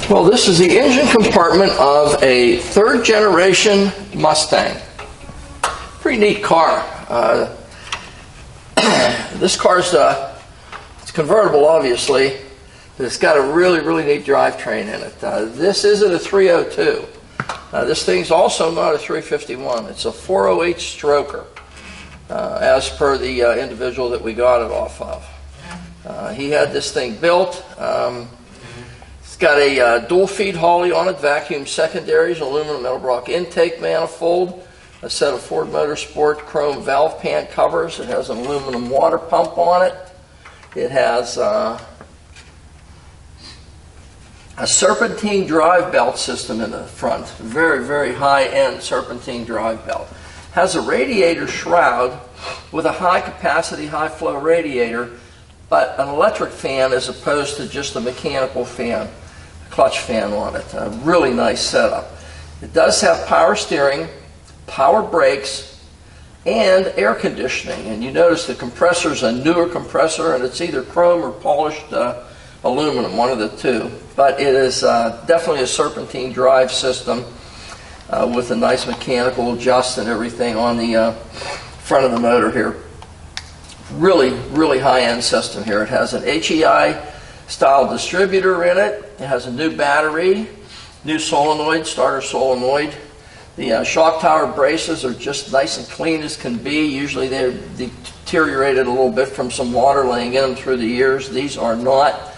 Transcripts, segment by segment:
Well, this is the engine compartment of a third generation Mustang. Pretty neat car. This car's it's convertible, obviously, but it's got a really neat drivetrain in it. This isn't a 302. This thing's also not a 351. It's a 408 stroker, as per the individual that we got it off of. He had this thing built. It's got a dual feed Hawley on it, vacuum secondaries, aluminum metal block intake manifold, a set of Ford Motorsport chrome valve pan covers. It has an aluminum water pump on it. It has a serpentine drive belt system in the front, very high-end serpentine drive belt. Has a radiator shroud with a high-capacity, high-flow radiator, but an electric fan as opposed to just a mechanical fan, a clutch fan on it. A really nice setup. It does have power steering, power brakes, and air conditioning. And you notice the compressor's a newer compressor, and it's either chrome or polished aluminum, one of the two. But it is definitely a serpentine drive system with a nice mechanical adjust and everything on the front of the motor here. Really high-end system here. It has an HEI style distributor in it. It has a new battery, new solenoid, starter solenoid. The shock tower braces are just nice and clean as can be. Usually they're deteriorated a little bit from some water laying in them through the years. These are not.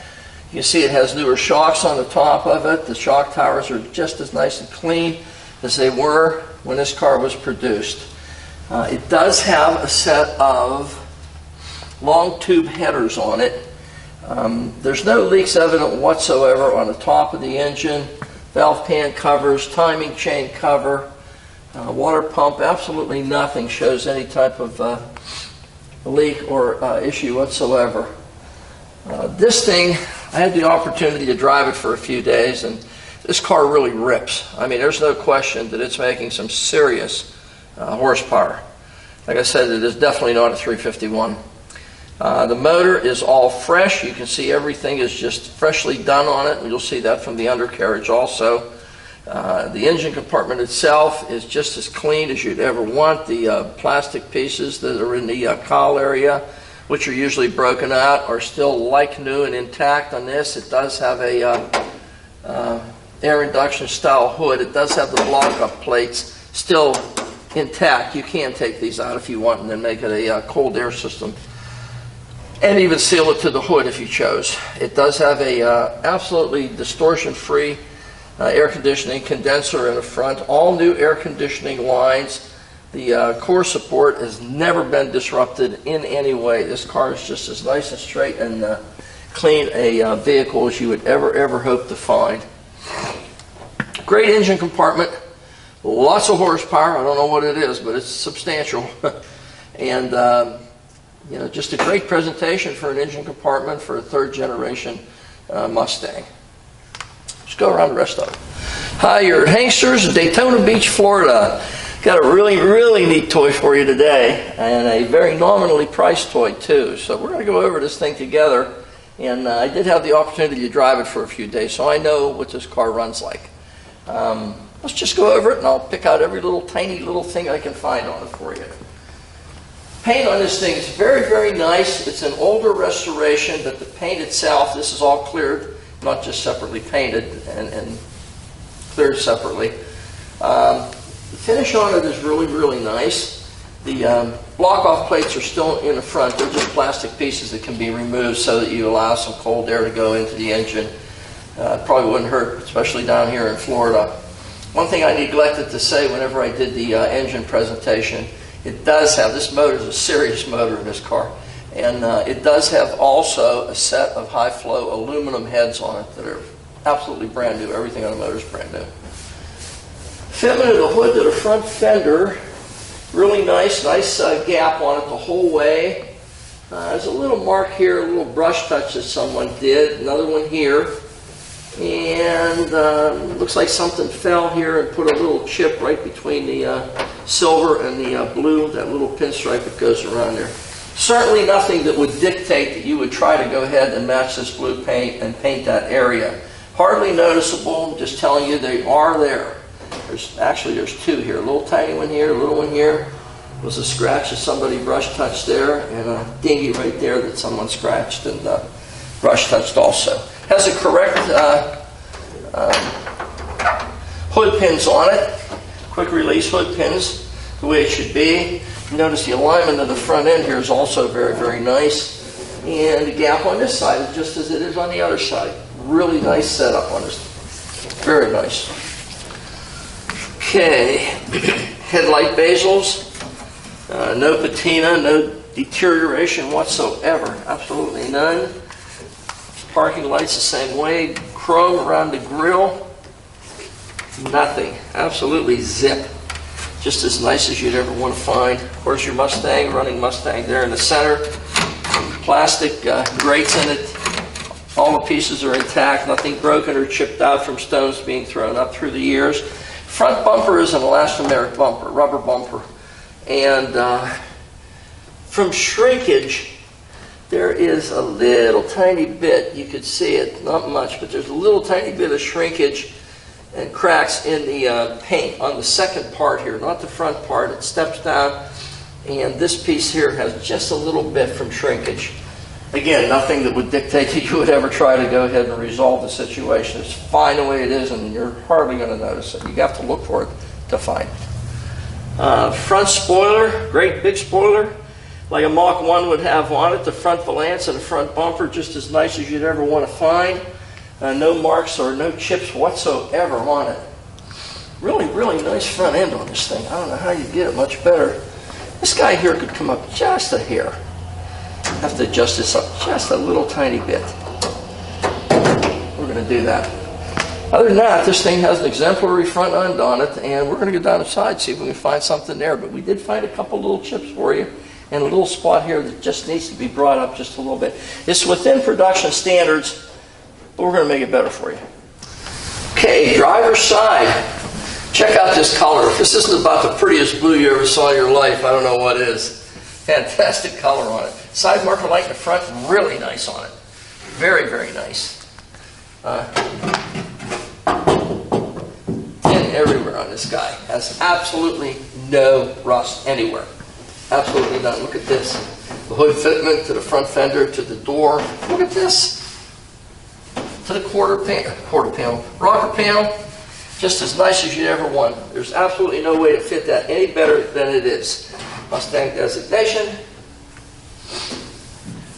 You see it has newer shocks on the top of it. The shock towers are just as nice and clean as they were when this car was produced. It does have a set of long tube headers on it. There's no leaks evident whatsoever on the top of the engine. Valve pan covers, timing chain cover, water pump, absolutely nothing shows any type of leak or issue whatsoever. This thing, I had the opportunity to drive it for a few days, and this car really rips. I mean, there's no question that it's making some serious horsepower. Like I said, it is definitely not a 351. The motor is all fresh. You can see everything is just freshly done on it, and you'll see that from the undercarriage also. The engine compartment itself is just as clean as you'd ever want. The plastic pieces that are in the cowl area, which are usually broken out, are still like new and intact on this. It does have a air induction style hood. It does have the block-up plates still intact. You can take these out if you want and then make it a cold air system, and even seal it to the hood if you chose. It does have a absolutely distortion-free air conditioning condenser in the front. All new air conditioning lines. The core support has never been disrupted in any way. This car is just as nice and straight and clean a vehicle as you would ever hope to find. Great engine compartment. Lots of horsepower. I don't know what it is, but it's substantial. And you know, just a great presentation for an engine compartment for a third generation Mustang. Let's go around the rest of it. Hi, you're at Hanksters, Daytona Beach, Florida. Got a really neat toy for you today, and a very nominally priced toy too. So we're going to go over this thing together, and I did have the opportunity to drive it for a few days, so I know what this car runs like. Let's just go over it, and I'll pick out every tiny little thing I can find on it for you. Paint on this thing is very nice. It's an older restoration, but the paint itself, this is all cleared, not just separately painted and cleared separately. The finish on it is really nice. The block-off plates are still in the front. They're just plastic pieces that can be removed so that you allow some cold air to go into the engine. It probably wouldn't hurt, especially down here in Florida. One thing I neglected to say whenever I did the engine presentation, it does have, this motor is a serious motor in this car, and it does have also a set of high-flow aluminum heads on it that are absolutely brand new. Everything on the motor is brand new. Fitment of the hood to the front fender, really nice gap on it the whole way. There's a little mark here, a little brush touch that someone did, another one here, and looks like something fell here and put a little chip right between the silver and the blue, that little pinstripe that goes around there. Certainly nothing that would dictate that you would try to go ahead and match this blue paint and paint that area. Hardly noticeable, I'm just telling you they are there. There's two here, a little tiny one here, a little one here. Was a scratch that somebody brush touched there, and a dinghy right there that someone scratched and brush touched also. Has the correct hood pins on it, quick release hood pins, the way it should be. Notice the alignment of the front end here is also very, very nice. And the gap on this side is just as it is on the other side. Really nice setup on this. Very nice. Okay, headlight bezels. No patina, no deterioration whatsoever. Absolutely none. Parking lights the same way. Chrome around the grille. Nothing. Absolutely zip. Just as nice as you'd ever want to find. Of course, your Mustang, running Mustang there in the center. Plastic grates in it. All the pieces are intact. Nothing broken or chipped out from stones being thrown up through the years. Front bumper is an elastomeric bumper, rubber bumper. And from shrinkage, there is a little tiny bit, you could see it, not much, but there's a little tiny bit of shrinkage and cracks in the paint on the second part here, not the front part. It steps down, and this piece here has just a little bit from shrinkage. Again, nothing that would dictate that you would ever try to go ahead and resolve the situation. It's fine the way it is, and you're hardly going to notice it. You have to look for it to find it. Front spoiler, great big spoiler, like a Mach 1 would have on it. The front valance and the front bumper, just as nice as you'd ever want to find. No marks or no chips whatsoever on it. Really, really nice front end on this thing. I don't know how you get it much better. This guy here could come up just a hair. Have to adjust this up just a little tiny bit. We're going to do that. Other than that, this thing has an exemplary front end on it, and we're going to go down the side, see if we can find something there. But we did find a couple little chips for you, and a little spot here that just needs to be brought up just a little bit. It's within production standards, but we're going to make it better for you. Okay, driver's side. Check out this color. If this isn't about the prettiest blue you ever saw in your life, I don't know what is. Fantastic color on it. Side marker light in the front, really nice on it. Very, very nice. And everywhere on this guy. Has absolutely no rust anywhere. Absolutely none. Look at this. The hood fitment to the front fender to the door. Look at this. To the quarter panel. Rocker panel. Just as nice as you'd ever want. There's absolutely no way to fit that any better than it is. Mustang designation.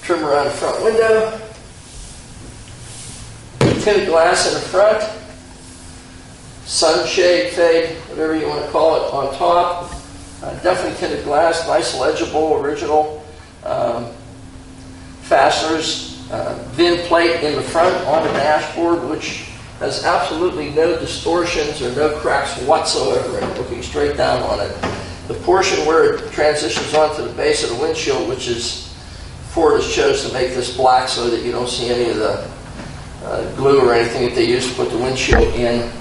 Trim around the front window. Tinted glass in the front. Sunshade, fade, whatever you want to call it, on top. Definitely tinted glass, nice legible, original fasteners. VIN plate in the front on the dashboard, which has absolutely no distortions or no cracks whatsoever in it, looking straight down on it. The portion where it transitions onto the base of the windshield, which is Ford has chose to make this black so that you don't see any of the glue or anything that they use to put the windshield in.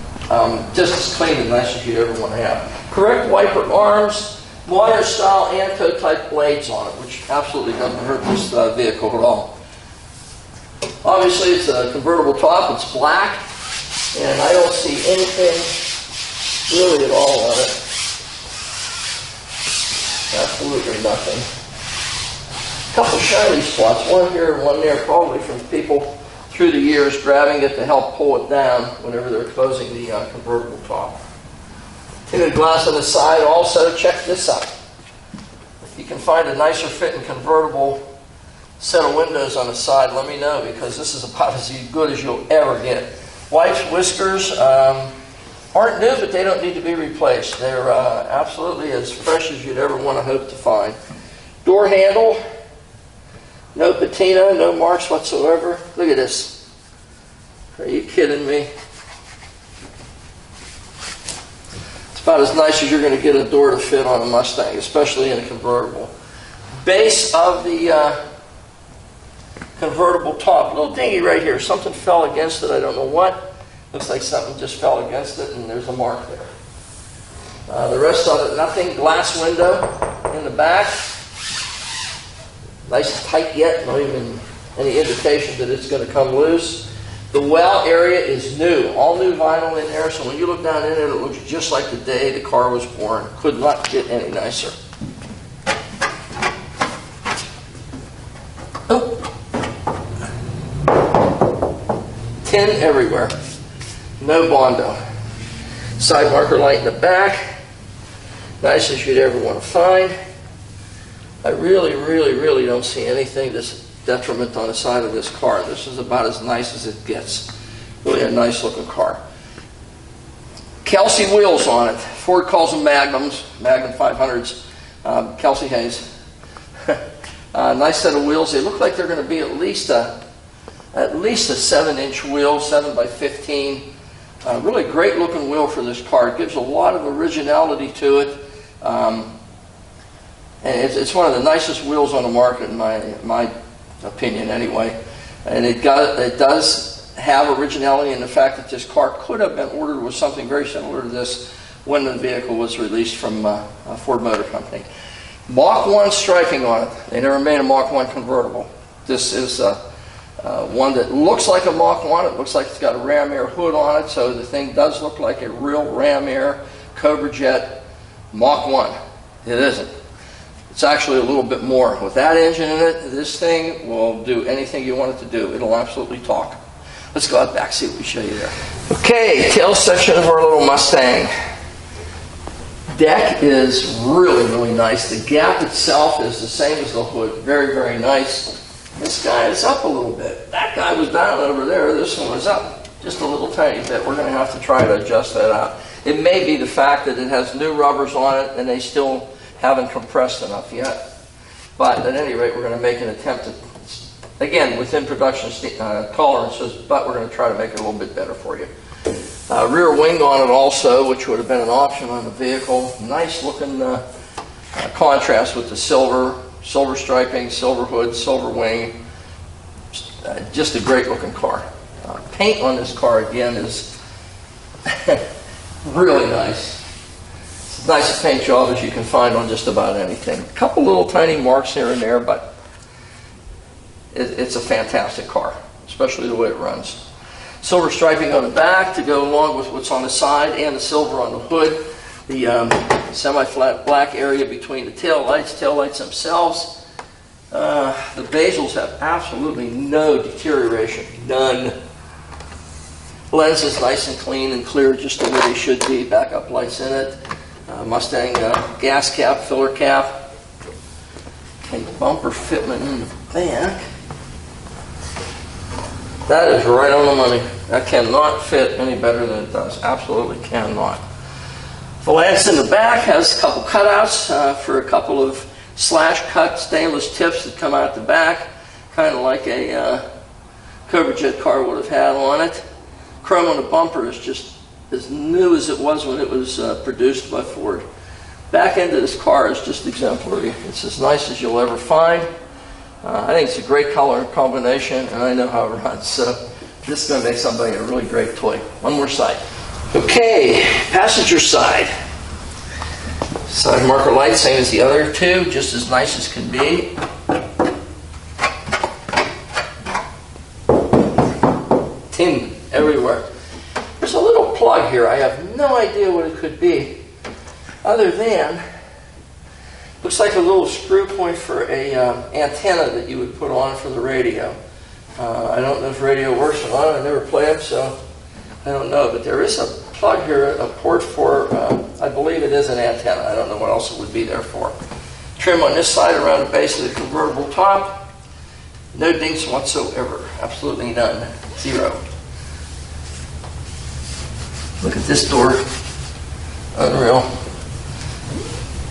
Just as clean and nice as you'd ever want to have. Correct wiper arms, wire style Anco type blades on it, which absolutely doesn't hurt this vehicle at all. Obviously it's a convertible top, it's black, and I don't see anything really at all on it. Absolutely nothing. A couple shiny spots, one here and one there, probably from people through the years grabbing it to help pull it down whenever they're closing the convertible top. Tinted glass on the side also. Check this out. If you can find a nicer fitting convertible set of windows on the side, let me know, because this is about as good as you'll ever get. Wipes, whiskers aren't new, but they don't need to be replaced. They're absolutely as fresh as you'd ever want to hope to find. Door handle, no patina, no marks whatsoever. Look at this. Are you kidding me? It's about as nice as you're going to get a door to fit on a Mustang, especially in a convertible. Base of the convertible top. A little dingy right here. Something fell against it. I don't know what. Looks like something just fell against it, and there's a mark there. The rest of it, nothing. Glass window in the back. Nice tight yet. Not even any indication that it's going to come loose. The well area is new, all new vinyl in there, so when you look down in it, it looks just like the day the car was born. Could not get any nicer. Oh. Tin everywhere. No Bondo. Side marker light in the back. Nice as you'd ever want to find. I really don't see anything that's detriment on the side of this car. This is about as nice as it gets. Really a nice looking car. Kelsey wheels on it. Ford calls them Magnums, Magnum 500s. Kelsey Hayes. Nice set of wheels. They look like they're going to be at least a 7-inch wheel, 7 by 15. Really great looking wheel for this car. It gives a lot of originality to it. And it's one of the nicest wheels on the market in my opinion anyway. And it does have originality in the fact that this car could have been ordered with something very similar to this when the vehicle was released from Ford Motor Company. Mach 1 striping on it. They never made a Mach 1 convertible. This is one that looks like a Mach 1. It looks like it's got a Ram Air hood on it, so the thing does look like a real Ram Air Cobra Jet Mach 1. It isn't. It's actually a little bit more. With that engine in it, this thing will do anything you want it to do. It'll absolutely talk. Let's go out back, see what we show you there. Okay, tail section of our little Mustang. Deck is really nice. The gap itself is the same as the hood. Very nice. This guy is up a little bit. That guy was down over there. This one was up just a little tiny bit. We're going to have to try to adjust that out. It may be the fact that it has new rubbers on it and they still haven't compressed enough yet. But at any rate, we're going to make an attempt to, again, within production tolerances, but we're going to try to make it a little bit better for you. Rear wing on it also, which would have been an option on the vehicle. Nice looking contrast with the silver striping, silver hood, silver wing. Just a great looking car. Paint on this car again is really nice. It's as nice a paint job as you can find on just about anything. A couple little tiny marks here and there, but it's a fantastic car, especially the way it runs. Silver striping on the back to go along with what's on the side, and the silver on the hood. The semi-flat black area between the taillights themselves. The bezels have absolutely no deterioration, none. Lens is nice and clean and clear, just the way they should be. Backup lights in it. Mustang gas cap, filler cap. Okay, bumper fitment in the back. That is right on the money. That cannot fit any better than it does. Absolutely cannot. The lance in the back has a couple cutouts for a couple of slash cut stainless tips that come out the back, kind of like a Cobra Jet car would have had on it. Chrome on the bumper is just as new as it was when it was produced by Ford. Back end of this car is just exemplary. It's as nice as you'll ever find. I think it's a great color combination, and I know how it runs, so this is going to make somebody a really great toy. One more side. Okay, passenger side. Side marker light, same as the other two, just as nice as can be. Tin everywhere. There's a little plug here. I have no idea what it could be, other than looks like a little screw point for a antenna that you would put on for the radio. I don't know if radio works or not. I never played them, so I don't know. But there is a plug here, a port for, I believe it is an antenna. I don't know what else it would be there for. Trim on this side around the base of the convertible top. No dinks whatsoever. Absolutely none. Zero. Look at this door. Unreal.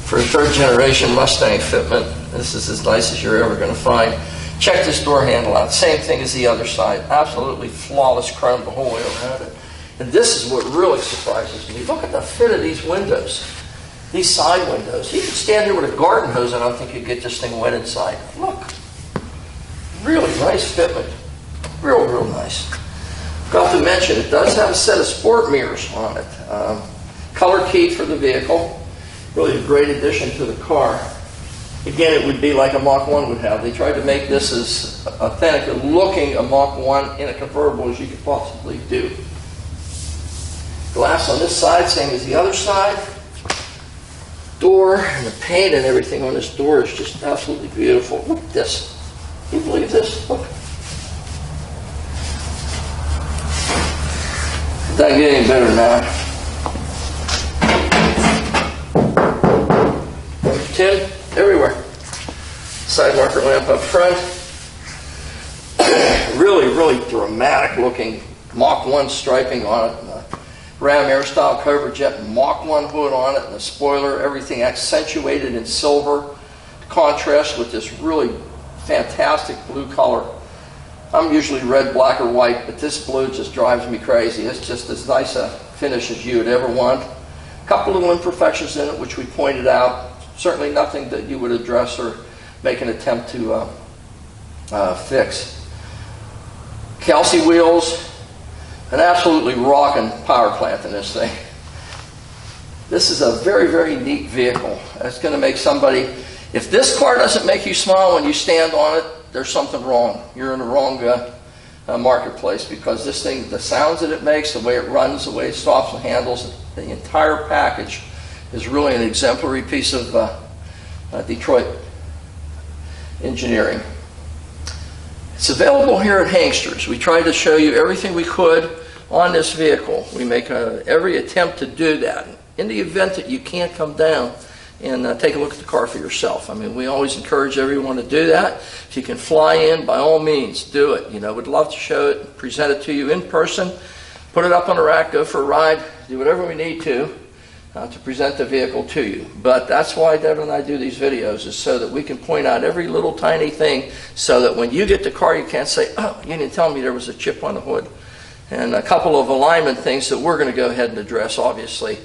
For a third generation Mustang fitment, this is as nice as you're ever going to find. Check this door handle out. Same thing as the other side. Absolutely flawless chrome the whole way around it. And this is what really surprises me. Look at the fit of these windows. These side windows. You could stand here with a garden hose and I don't think you'd get this thing wet inside. Look. Really nice fitment. Real nice. Forgot to mention, it does have a set of sport mirrors on it. Color keyed for the vehicle. Really a great addition to the car. Again, it would be like a Mach 1 would have. They tried to make this as authentic looking a Mach 1 in a convertible as you could possibly do. Glass on this side, same as the other side. Door and the paint and everything on this door is just absolutely beautiful. Look at this. Can you believe this? Look. It doesn't get any better than that. Tin everywhere. Side marker lamp up front. Really, really dramatic looking Mach 1 striping on it. Ram Air style Cobra Jet Mach 1 hood on it, and the spoiler, everything accentuated in silver, contrast with this really fantastic blue color. I'm usually red, black, or white, but this blue just drives me crazy. It's just as nice a finish as you would ever want. A couple little imperfections in it, which we pointed out. Certainly nothing that you would address or make an attempt to fix. Kelsey wheels. An absolutely rocking power plant in this thing. This is a very, very neat vehicle. It's going to make somebody, if this car doesn't make you smile when you stand on it, there's something wrong. You're in the wrong marketplace, because this thing, the sounds that it makes, the way it runs, the way it stops and handles, the entire package is really an exemplary piece of Detroit engineering. It's available here at Hanksters. We tried to show you everything we could on this vehicle. We make every attempt to do that. In the event that you can't come down and take a look at the car for yourself. I mean, we always encourage everyone to do that. If you can fly in, by all means, do it. You know, we'd love to show it, present it to you in person, put it up on a rack, go for a ride, do whatever we need to present the vehicle to you. But that's why Devin and I do these videos, is so that we can point out every little tiny thing, so that when you get the car, you can't say, oh, you didn't tell me there was a chip on the hood. And a couple of alignment things that we're going to go ahead and address, obviously.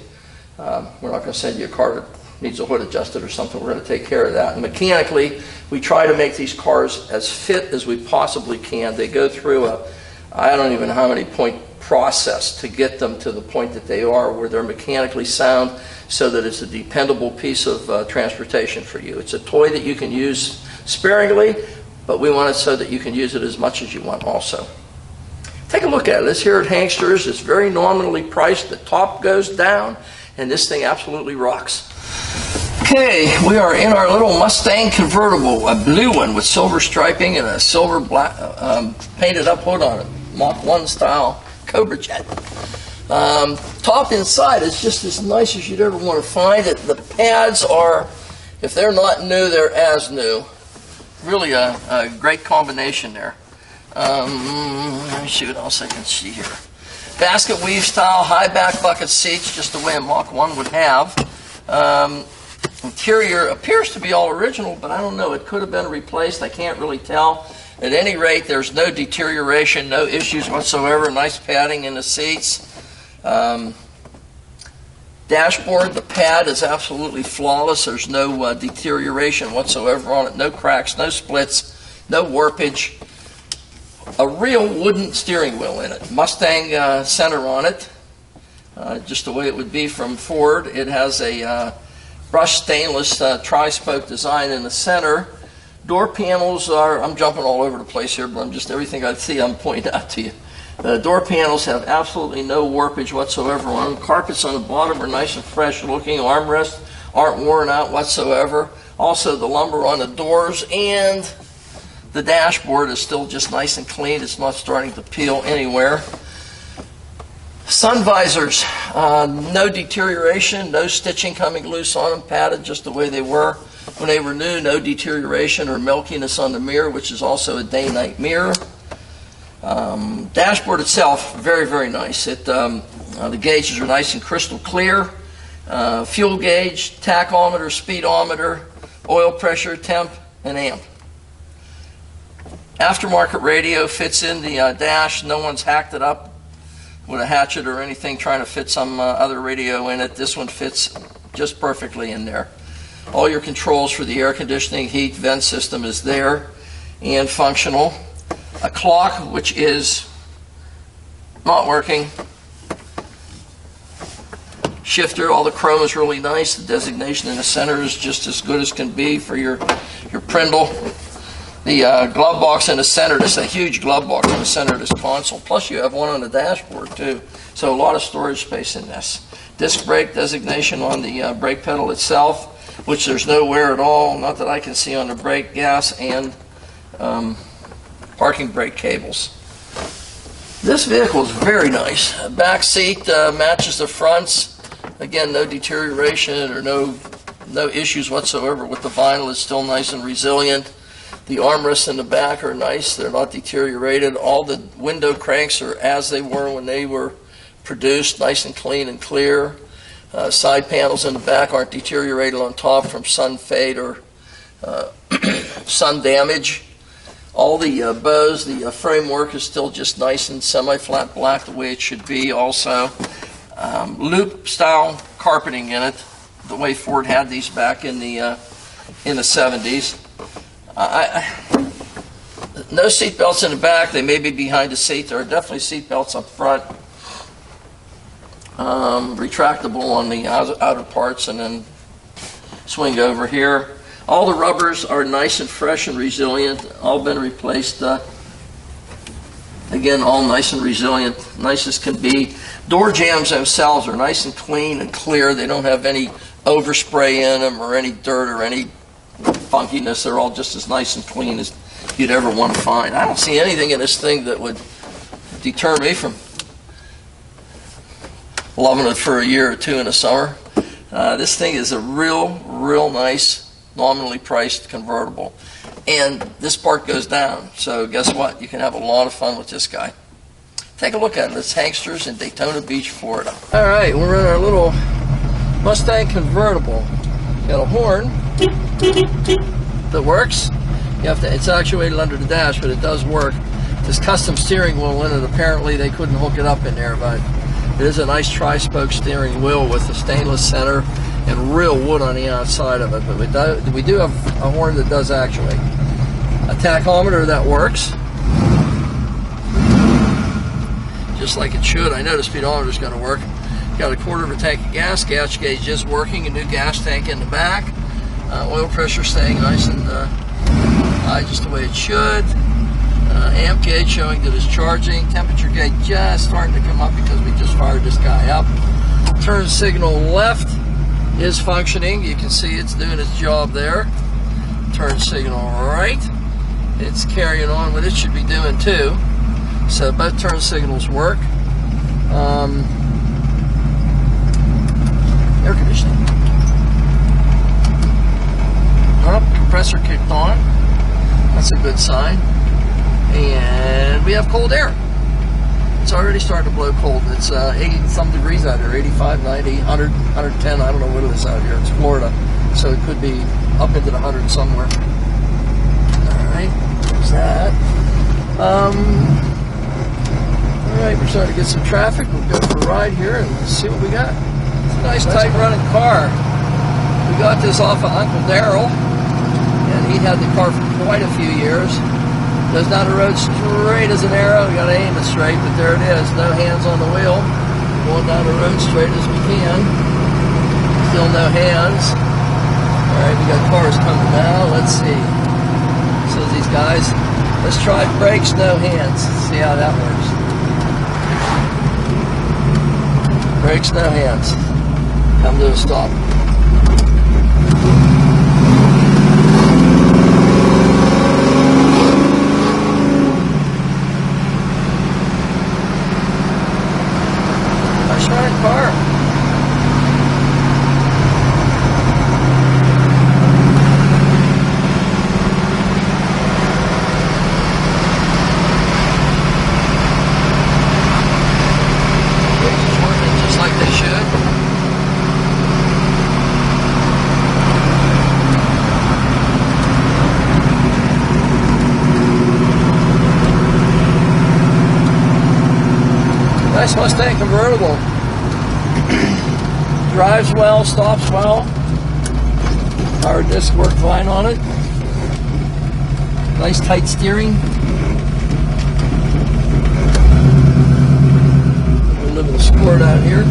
We're not going to send you a car that needs a hood adjusted or something. We're going to take care of that. And mechanically, we try to make these cars as fit as we possibly can. They go through I don't even know how many point process to get them to the point that they are, where they're mechanically sound, so that it's a dependable piece of transportation for you. It's a toy that you can use sparingly, but we want it so that you can use it as much as you want also. Take a look at it. This here at Hanksters is very nominally priced. The top goes down, and this thing absolutely rocks. Okay, we are in our little Mustang convertible, a blue one with silver striping and a silver black painted up hood on it, Mach 1 style Cobra Jet. Top inside is just as nice as you'd ever want to find it. The pads are, if they're not new, they're as new. Really a great combination there. Let me see what else I can see here. Basket weave style, high back bucket seats, just the way a Mach 1 would have. Interior appears to be all original, but I don't know. It could have been replaced. I can't really tell. At any rate, there's no deterioration, no issues whatsoever. Nice padding in the seats. Dashboard, the pad is absolutely flawless. There's no deterioration whatsoever on it. No cracks, no splits, no warpage. A real wooden steering wheel in it. Mustang center on it, just the way it would be from Ford. It has a brushed stainless tri-spoke design in the center. Door panels are, I'm jumping all over the place here, but I'm just, everything I see I'm pointing out to you. The door panels have absolutely no warpage whatsoever on them. Carpets on the bottom are nice and fresh looking. Armrests aren't worn out whatsoever. Also, the lumber on the doors and the dashboard is still just nice and clean. It's not starting to peel anywhere. Sun visors, no deterioration, no stitching coming loose on them, padded just the way they were when they were new. No deterioration or milkiness on the mirror, which is also a day-night mirror. Dashboard itself, very, very nice. The gauges are nice and crystal clear. Fuel gauge, tachometer, speedometer, oil pressure, temp, and amp. Aftermarket radio fits in the dash. No one's hacked it up with a hatchet or anything trying to fit some other radio in it. This one fits just perfectly in there. All your controls for the air conditioning, heat, vent system is there and functional. A clock, which is not working. shifter. All the chrome is really nice. The designation in the center is just as good as can be for your Prindle. The glove box in the center, this is a huge glove box in the center of this console. Plus you have one on the dashboard too. So a lot of storage space in this. Disc brake designation on the brake pedal itself, which there's no wear at all, not that I can see on the brake, gas, and parking brake cables. This vehicle is very nice. Back seat matches the fronts. Again, no deterioration or no issues whatsoever with the vinyl. It's still nice and resilient. The armrests in the back are nice. They're not deteriorated. All the window cranks are as they were when they were produced, nice and clean and clear. Side panels in the back aren't deteriorated on top from sun fade or sun damage. All the bows, the framework is still just nice and semi-flat black, the way it should be. Also, loop style carpeting in it, the way Ford had these back in the 70s. No seat belts in the back. They may be behind the seat. There are definitely seat belts up front. Retractable on the outer parts, and then swing over here. All the rubbers are nice and fresh and resilient. All been replaced. Again, all nice and resilient, nice as can be. Door jambs themselves are nice and clean and clear. They don't have any overspray in them or any dirt or any funkiness. They're all just as nice and clean as you'd ever want to find. I don't see anything in this thing that would deter me from loving it for a year or two in the summer. This thing is a real nice, nominally priced convertible. And this part goes down, so guess what? You can have a lot of fun with this guy. Take a look at it. It's Hanksters in Daytona Beach, Florida. All right, we're in our little Mustang convertible. Got a horn that works. You have to, it's actuated under the dash, but it does work. This custom steering wheel in it, apparently they couldn't hook it up in there, but it is a nice tri-spoke steering wheel with a stainless center and real wood on the outside of it. But we do have a horn that does actuate. A tachometer that works, just like it should. I know the speedometer is going to work. Got a quarter of a tank of gas. Gas gauge is working. A new gas tank in the back. Oil pressure staying nice and high, just the way it should. Amp gauge showing that it's charging. Temperature gauge just starting to come up because we just fired this guy up. Turn signal left is functioning. You can see it's doing its job there. Turn signal right. It's carrying on what it should be doing too. So both turn signals work. Air conditioning. Compressor kicked on. That's a good sign. And we have cold air. It's already starting to blow cold. It's 80 some degrees out here, 85, 90, 100, 110. I don't know what it is out here. It's Florida, so it could be up into the 100 somewhere. All right, there's that. All right, we're starting to get some traffic. We'll go for a ride here and see what we got. It's a nice, tight running car. We got this off of Uncle Darrell, and he had the car for quite a few years. Goes down the road straight as an arrow. You gotta aim it straight, but there it is. No hands on the wheel. Going down the road straight as we can. Still no hands. All right, we got cars coming now. Let's see. So these guys, let's try brakes, no hands. See how that works. Brakes, no hands. Come to a stop. Car. It's working just like they should. Nice Mustang convertible. Drives well, stops well. Power disc worked fine on it. Nice tight steering. We're living the sport out here.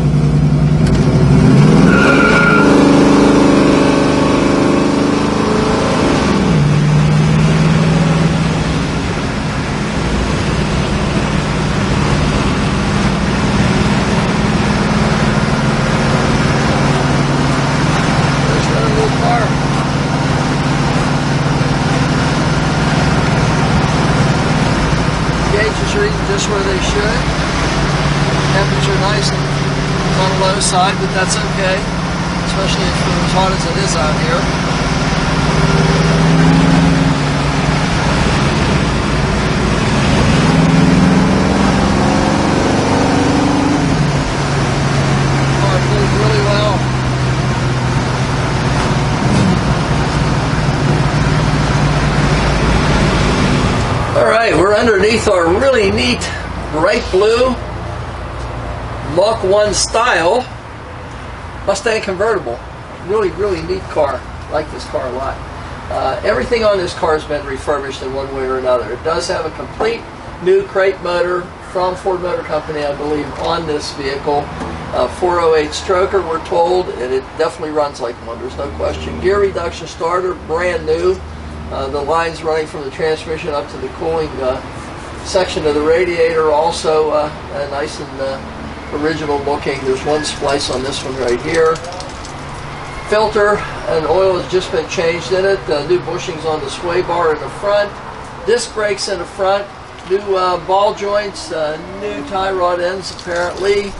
Tires are even just where they should. Temperature nice and on the low side, but that's okay, especially if it's as hot as it is out here. Car pulls really well. All right, we're underneath our really neat bright blue Mach 1 style Mustang convertible. Really, really neat car. I like this car a lot. Everything on this car has been refurbished in one way or another. It does have a complete new crate motor from Ford Motor Company, I believe, on this vehicle. 408 stroker, we're told, and it definitely runs like one, there's no question. Gear reduction starter, brand new. The lines running from the transmission up to the cooling section of the radiator, also nice and original looking. There's one splice on this one right here. Filter and oil has just been changed in it. New bushings on the sway bar in the front. Disc brakes in the front. New ball joints. New tie rod ends apparently.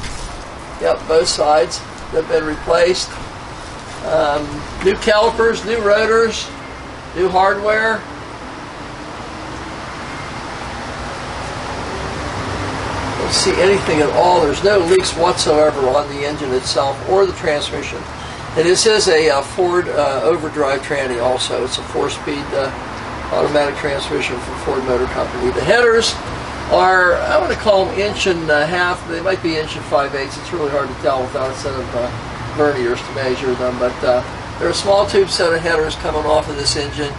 Yep, both sides have been replaced. New calipers, new rotors, new hardware. See anything at all. There's no leaks whatsoever on the engine itself or the transmission. And this is a Ford overdrive tranny also. It's a 4-speed automatic transmission from Ford Motor Company. The headers are, I want to call them 1.5 inches. They might be 1 5/8. It's really hard to tell without a set of verniers to measure them. But they're a small tube set of headers coming off of this engine.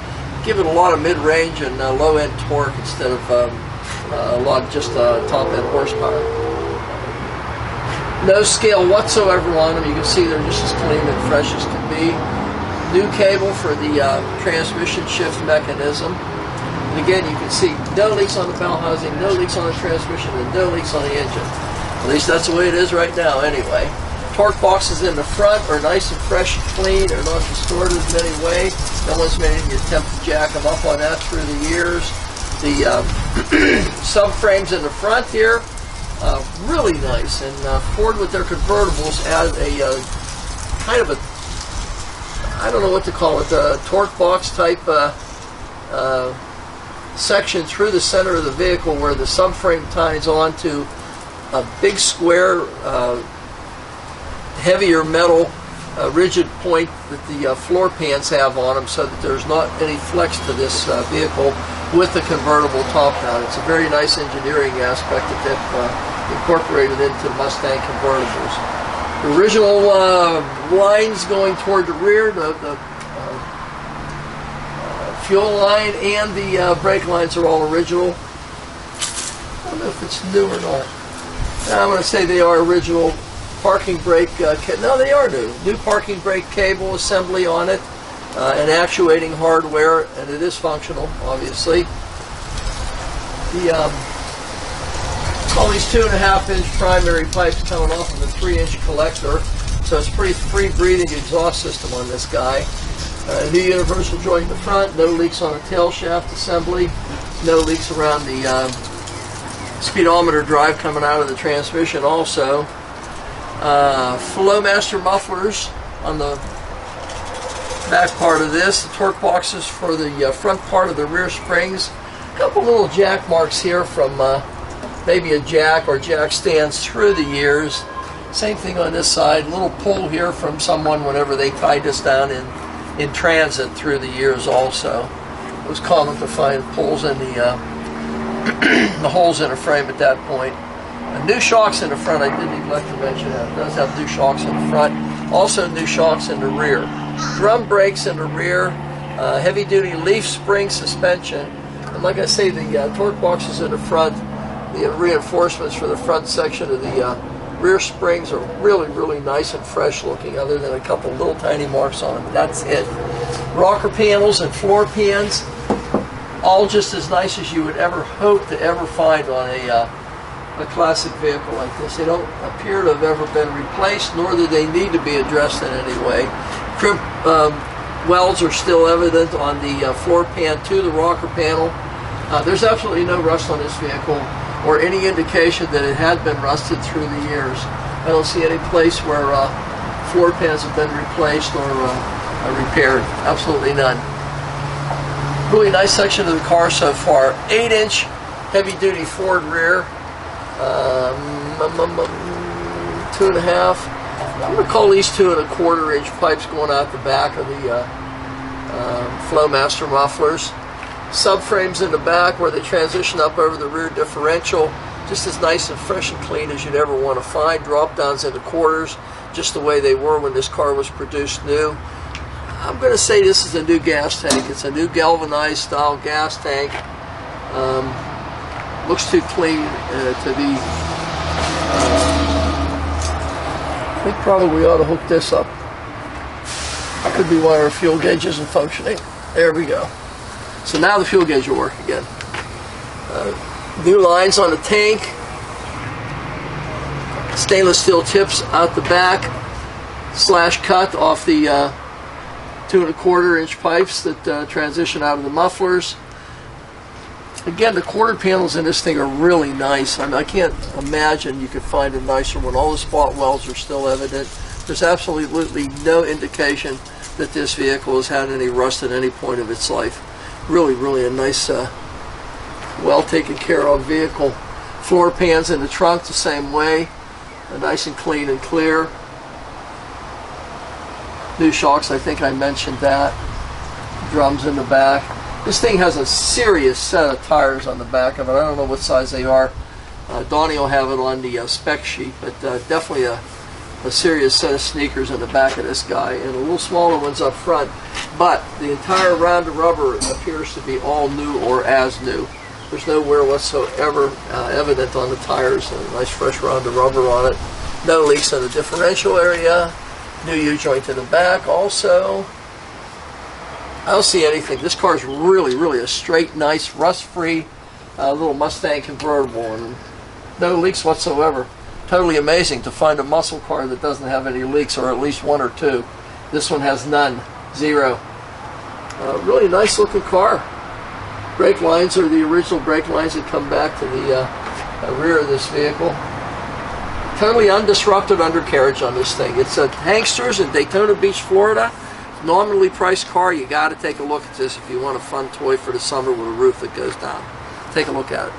Give it a lot of mid-range and low-end torque instead of a lot just top-end horsepower. No scale whatsoever on them. You can see they're just as clean and fresh as can be. New cable for the transmission shift mechanism. And again, you can see no leaks on the bell housing, no leaks on the transmission, and no leaks on the engine. At least that's the way it is right now anyway. Torque boxes in the front are nice and fresh and clean. They're not distorted in any way. No one's made any attempt to jack them up on that through the years. The subframes in the front here, really nice. And Ford with their convertibles add a kind of a, I don't know what to call it, a torque box type section through the center of the vehicle where the subframe ties onto a big square, heavier metal rigid point that the floor pans have on them, so that there's not any flex to this vehicle with the convertible top down. It's a very nice engineering aspect that they've incorporated into Mustang convertibles. The original lines going toward the rear, the fuel line and the brake lines are all original. I don't know if it's new or not. I'm going to say they are original. Parking brake, no, they are new. New parking brake cable assembly on it, and actuating hardware, and it is functional, obviously. The all these 2.5-inch primary pipes coming off of a 3-inch collector, so it's pretty free-breathing exhaust system on this guy. New universal joint in the front, no leaks on the tail shaft assembly, no leaks around the speedometer drive coming out of the transmission also. Flowmaster mufflers on the back part of this. The torque boxes for the front part of the rear springs. A couple little jack marks here from maybe a jack or jack stands through the years. Same thing on this side. A little pull here from someone whenever they tied this down in transit through the years also. It was common to find pulls in the the holes in a frame at that point. New shocks in the front, I did neglect to mention that. It does have new shocks in the front. Also new shocks in the rear. Drum brakes in the rear. Heavy duty leaf spring suspension. And like I say, the torque boxes in the front, the reinforcements for the front section of the rear springs are really, really nice and fresh looking, other than a couple little tiny marks on them. That's it. Rocker panels and floor pans, all just as nice as you would ever hope to ever find on a classic vehicle like this. They don't appear to have ever been replaced, nor do they need to be addressed in any way. Crimp welds are still evident on the floor pan to the rocker panel. There's absolutely no rust on this vehicle. or any indication that it had been rusted through the years. I don't see any place where floor pans have been replaced or repaired. Absolutely none. Really nice section of the car so far. 8-inch heavy-duty Ford rear. 2.5. I'm going to call these 2.25-inch pipes going out the back of the Flowmaster mufflers. Subframes in the back where they transition up over the rear differential. Just as nice and fresh and clean as you'd ever want to find. Drop downs into quarters, just the way they were when this car was produced new. I'm going to say this is a new gas tank. It's a new galvanized style gas tank. Looks too clean to be. I think probably we ought to hook this up. Could be why our fuel gauge isn't functioning. There we go. So now the fuel gauge will work again. New lines on the tank. Stainless steel tips out the back. Slash cut off the 2.25-inch pipes that transition out of the mufflers. Again, the quarter panels in this thing are really nice. I mean, I can't imagine you could find a nicer one. All the spot welds are still evident. There's absolutely no indication that this vehicle has had any rust at any point of its life. Really, really a nice, well taken care of vehicle. Floor pans in the trunk the same way. Nice and clean and clear. New shocks, I think I mentioned that. Drums in the back. This thing has a serious set of tires on the back of it. I don't know what size they are. Donnie will have it on the spec sheet, but definitely a serious set of sneakers in the back of this guy, and a little smaller ones up front. But the entire round of rubber appears to be all new or as new. There's no wear whatsoever evident on the tires. A nice fresh round of rubber on it. No leaks in the differential area. New U-joint in the back also. I don't see anything. This car is really, really a straight, nice, rust-free little Mustang convertible, and no leaks whatsoever. Totally amazing to find a muscle car that doesn't have any leaks, or at least one or two. This one has none. Zero. Really nice looking car. Brake lines are the original brake lines that come back to the rear of this vehicle. Totally undisrupted undercarriage on this thing. It's a Hanksters in Daytona Beach, Florida. Nominally priced car. You got to take a look at this if you want a fun toy for the summer with a roof that goes down. Take a look at it.